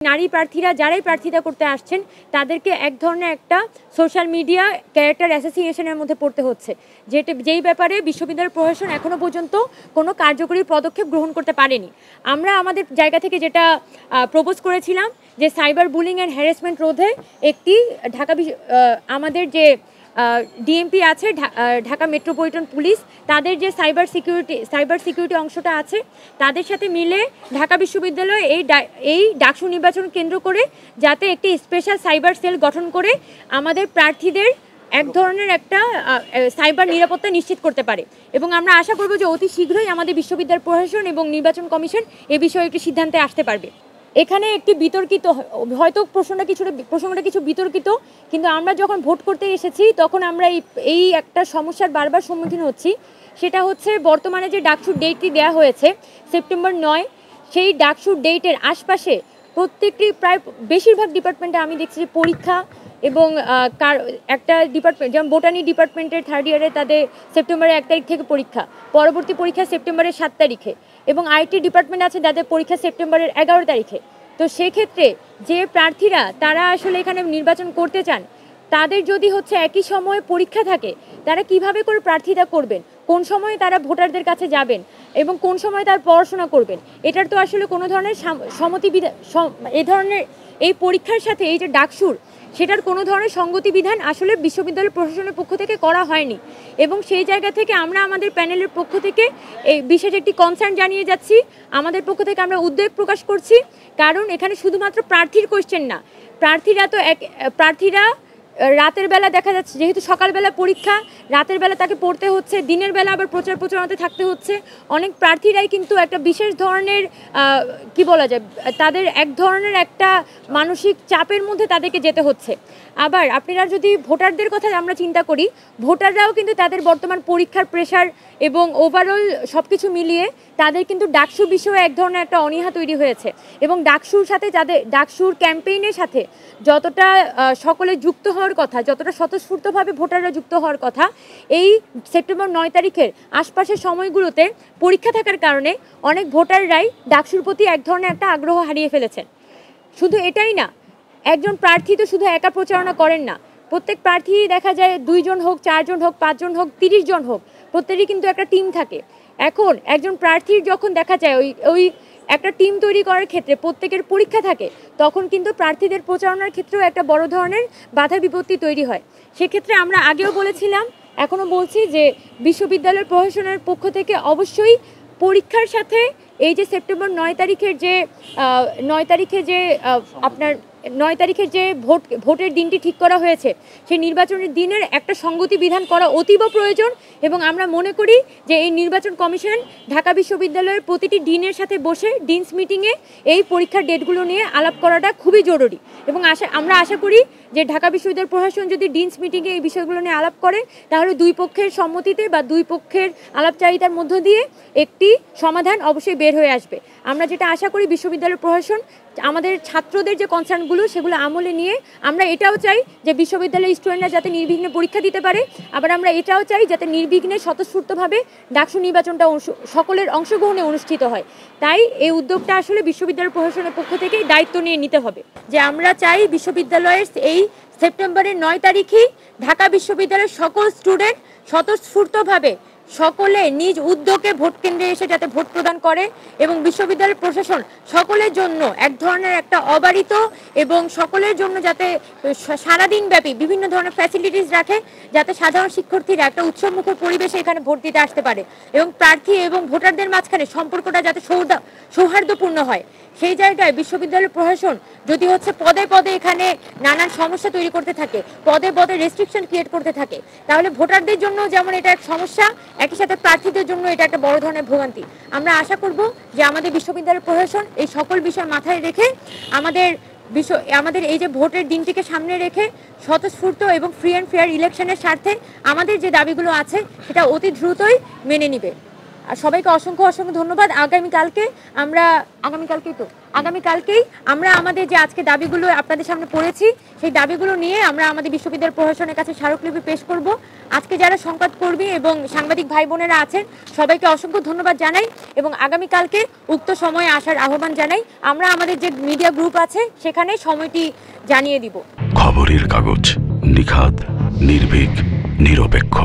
নারী প্রার্থীরা যারাই প্রার্থিতা করতে আসছেন তাদেরকে এক ধরনের একটা সোশ্যাল মিডিয়া ক্যারেক্টার অ্যাসোসিয়েশনের মধ্যে পড়তে হচ্ছে, যেই ব্যাপারে বিশ্ববিদ্যালয় প্রশাসন এখনও পর্যন্ত কোনো কার্যকরী পদক্ষেপ গ্রহণ করতে পারেনি। আমরা আমাদের জায়গা থেকে যেটা প্রপোজ করেছিলাম যে সাইবার বুলিং অ্যান্ড হ্যারাসমেন্ট রোধে একটি আমাদের যে ডিএমপি আছে, ঢাকা মেট্রোপলিটন পুলিশ, তাদের যে সাইবার সিকিউরিটি অংশটা আছে, তাদের সাথে মিলে ঢাকা বিশ্ববিদ্যালয় এই ডাকসু নির্বাচন কেন্দ্র করে যাতে একটি স্পেশাল সাইবার সেল গঠন করে আমাদের প্রার্থীদের এক ধরনের একটা সাইবার নিরাপত্তা নিশ্চিত করতে পারে। এবং আমরা আশা করব যে অতি শীঘ্রই আমাদের বিশ্ববিদ্যালয় প্রশাসন এবং নির্বাচন কমিশন এ বিষয়ে একটি সিদ্ধান্তে আসতে পারবে। এখানে একটি বিতর্কিত, হয়তো প্রসঙ্গটা কিছু বিতর্কিত, কিন্তু আমরা যখন ভোট করতে এসেছি তখন আমরা এই একটা সমস্যার বারবার সম্মুখীন হচ্ছি। সেটা হচ্ছে বর্তমানে যে ডাকসুর ডেটটি দেওয়া হয়েছে সেপ্টেম্বর 9, সেই ডাকসুর ডেটের আশপাশে প্রত্যেকটি প্রায় বেশিরভাগ ডিপার্টমেন্টে আমি দেখছি যে পরীক্ষা, এবং একটা ডিপার্টমেন্ট যেমন বোটানি ডিপার্টমেন্টের থার্ড ইয়ারে তাদের সেপ্টেম্বরের 1 তারিখ থেকে পরীক্ষা, পরবর্তী পরীক্ষা সেপ্টেম্বরের 7 তারিখে, এবং আইটি ডিপার্টমেন্ট আছে তাদের পরীক্ষা সেপ্টেম্বরের 11 তারিখে। তো সেক্ষেত্রে যে প্রার্থীরা তারা আসলে এখানে নির্বাচন করতে চান, তাদের যদি হচ্ছে একই সময়ে পরীক্ষা থাকে, তারা কিভাবে করে প্রার্থিতা করবেন, কোন সময়ে তারা ভোটারদের কাছে যাবেন এবং কোন সময় তার পড়াশোনা করবেন, এটার তো আসলে কোনো ধরনের এই ধরনের এই পরীক্ষার সাথে এই যে ডাকসুর, সেটার কোনো ধরনের সঙ্গতি বিধান আসলে বিশ্ববিদ্যালয় প্রশাসনের পক্ষ থেকে করা হয়নি। এবং সেই জায়গা থেকে আমরা আমাদের প্যানেলের পক্ষ থেকে এই বিশেষ একটি কনসার্ন জানিয়ে যাচ্ছি, আমাদের পক্ষ থেকে আমরা উদ্বেগ প্রকাশ করছি। কারণ এখানে শুধুমাত্র প্রার্থীর কোয়েশ্চেন না, প্রার্থীরা রাতের বেলা দেখা যাচ্ছে, যেহেতু সকালবেলা পরীক্ষা, রাতের বেলা তাকে পড়তে হচ্ছে, দিনের বেলা আবার প্রচারণাতে থাকতে হচ্ছে। অনেক প্রার্থীরাই কিন্তু একটা বিশেষ ধরনের কি বলা যায়, তাদের এক ধরনের একটা মানসিক চাপের মধ্যে তাদেরকে যেতে হচ্ছে। আবার আপনারা যদি ভোটারদের কথা আমরা চিন্তা করি, ভোটাররাও কিন্তু তাদের বর্তমান পরীক্ষার প্রেশার এবং ওভারঅল সব কিছু মিলিয়ে তাদের কিন্তু ডাকসু বিষয়ে এক ধরনের একটা অনীহা তৈরি হয়েছে। এবং ডাকসুর সাথে ডাকসুর ক্যাম্পেইনের সাথে যতটা সকলে যুক্ত হওয়ার কথা, যতটা স্বতঃস্ফূর্তভাবে ভোটাররা যুক্ত হওয়ার কথা, এই সেপ্টেম্বর 9 তারিখের আশপাশের সময়গুলোতে পরীক্ষা থাকার কারণে অনেক ভোটাররাই ডাকসুর প্রতি এক ধরনের একটা আগ্রহ হারিয়ে ফেলেছেন। শুধু এটাই না, একজন প্রার্থী তো শুধু একা প্রচারণা করেন না, প্রত্যেক প্রার্থী দেখা যায় 2 জন হোক, 4 জন হোক, 5 জন হোক, 30 জন হোক, প্রত্যেকেরই কিন্তু একটা টিম থাকে। এখন একজন প্রার্থীর যখন দেখা যায় ওই একটা টিম তৈরি করার ক্ষেত্রে প্রত্যেকের পরীক্ষা থাকে, তখন কিন্তু প্রার্থীদের প্রচারণার ক্ষেত্রেও একটা বড় ধরনের বাধা বিপত্তি তৈরি হয়। সেক্ষেত্রে আমরা আগেও বলেছিলাম, এখনও বলছি যে বিশ্ববিদ্যালয় প্রশাসনের পক্ষ থেকে অবশ্যই পরীক্ষার সাথে এই যে সেপ্টেম্বর 9 তারিখের যে ভোটের দিনটি ঠিক করা হয়েছে, সেই নির্বাচনের দিনের একটা সঙ্গতি বিধান করা অতীব প্রয়োজন। এবং আমরা মনে করি যে এই নির্বাচন কমিশন ঢাকা বিশ্ববিদ্যালয়ের প্রতিটি ডিনের সাথে বসে ডিনস মিটিংয়ে এই পরীক্ষার ডেটগুলো নিয়ে আলাপ করাটা খুবই জরুরি। এবং আমরা আশা করি যে ঢাকা বিশ্ববিদ্যালয় প্রশাসন যদি ডিনস মিটিংয়ে এই বিষয়গুলো নিয়ে আলাপ করে, তাহলে দুই পক্ষের সম্মতিতে বা দুই পক্ষের আলাপচারিতার মধ্য দিয়ে একটি সমাধান অবশ্যই বের হয়ে আসবে। আমরা যেটা আশা করি, বিশ্ববিদ্যালয় প্রশাসন আমাদের ছাত্রদের যে কনসার্নগুলো সেগুলো আমলে নিয়ে, আমরা এটাও চাই যে বিশ্ববিদ্যালয়ের স্টুডেন্টরা যাতে নির্বিঘ্নে পরীক্ষা দিতে পারে, আবার আমরা এটাও চাই যাতে নির্বিঘ্নে স্বতঃস্ফূর্তভাবে ডাকসু নির্বাচনটা সকলের অংশগ্রহণে অনুষ্ঠিত হয়। তাই এই উদ্যোগটা আসলে বিশ্ববিদ্যালয় প্রশাসনের পক্ষ থেকেই দায়িত্ব নিয়ে নিতে হবে, যে আমরা চাই বিশ্ববিদ্যালয়ের এই সেপ্টেম্বরের 9 তারিখেই ঢাকা বিশ্ববিদ্যালয়ের সকল স্টুডেন্ট স্বতঃস্ফূর্তভাবে সকলে নিজ উদ্যোগে ভোট কেন্দ্রে এসে যাতে ভোট প্রদান করে, এবং বিশ্ববিদ্যালয় প্রশাসন সকলের জন্য এক ধরনের একটা অবারিত এবং সকলের জন্য যাতে সারাদিন ব্যাপী বিভিন্ন ধরনের ফ্যাসিলিটিস রাখে, যাতে সাধারণ শিক্ষার্থীরা একটা উৎসবমুখর পরিবেশে এখানে ভোট দিতে আসতে পারে, এবং প্রার্থী এবং ভোটারদের মাঝখানে সম্পর্কটা যাতে সৌহার্দ্যপূর্ণ হয়। সেই জায়গায় বিশ্ববিদ্যালয় প্রশাসন যদি হচ্ছে পদে পদে এখানে নানান সমস্যা তৈরি করতে থাকে, পদে পদে রেস্ট্রিকশন ক্রিয়েট করতে থাকে, তাহলে ভোটারদের জন্য যেমন এটা এক সমস্যা, একই সাথে প্রার্থীদের জন্য এটা একটা বড় ধরনের ভোগান্তি। আমরা আশা করব যে আমাদের বিশ্ববিদ্যালয় প্রশাসন এই সকল বিষয় মাথায় রেখে আমাদের এই যে ভোটের দিনটিকে সামনে রেখে স্বতঃস্ফূর্ত এবং ফ্রি অ্যান্ড ফেয়ার ইলেকশনের স্বার্থে আমাদের যে দাবিগুলো আছে সেটা অতি দ্রুতই মেনে নিবে। আর সবাইকে অসংখ্য অসংখ্য ধন্যবাদ। আগামীকালকেই আমরা আমাদের যে আজকে দাবিগুলো আপনাদের সামনে পড়েছি সেই দাবিগুলো নিয়ে আমরা আমাদের বিশ্ববিদ্যালয় প্রশাসনের কাছে স্মারকলিপি পেশ করব। আজকে যারা সংবাদকর্মী এবং সাংবাদিক ভাই বোনেরা আছেন সবাইকে অসংখ্য ধন্যবাদ জানাই এবং আগামীকালকে উক্ত সময়ে আসার আহ্বান জানাই। আমরা আমাদের যে মিডিয়া গ্রুপ আছে সেখানে সময়টি জানিয়ে দিব। খবরের কাগজ, নিখাদ, নির্ভীক, নিরপেক্ষ।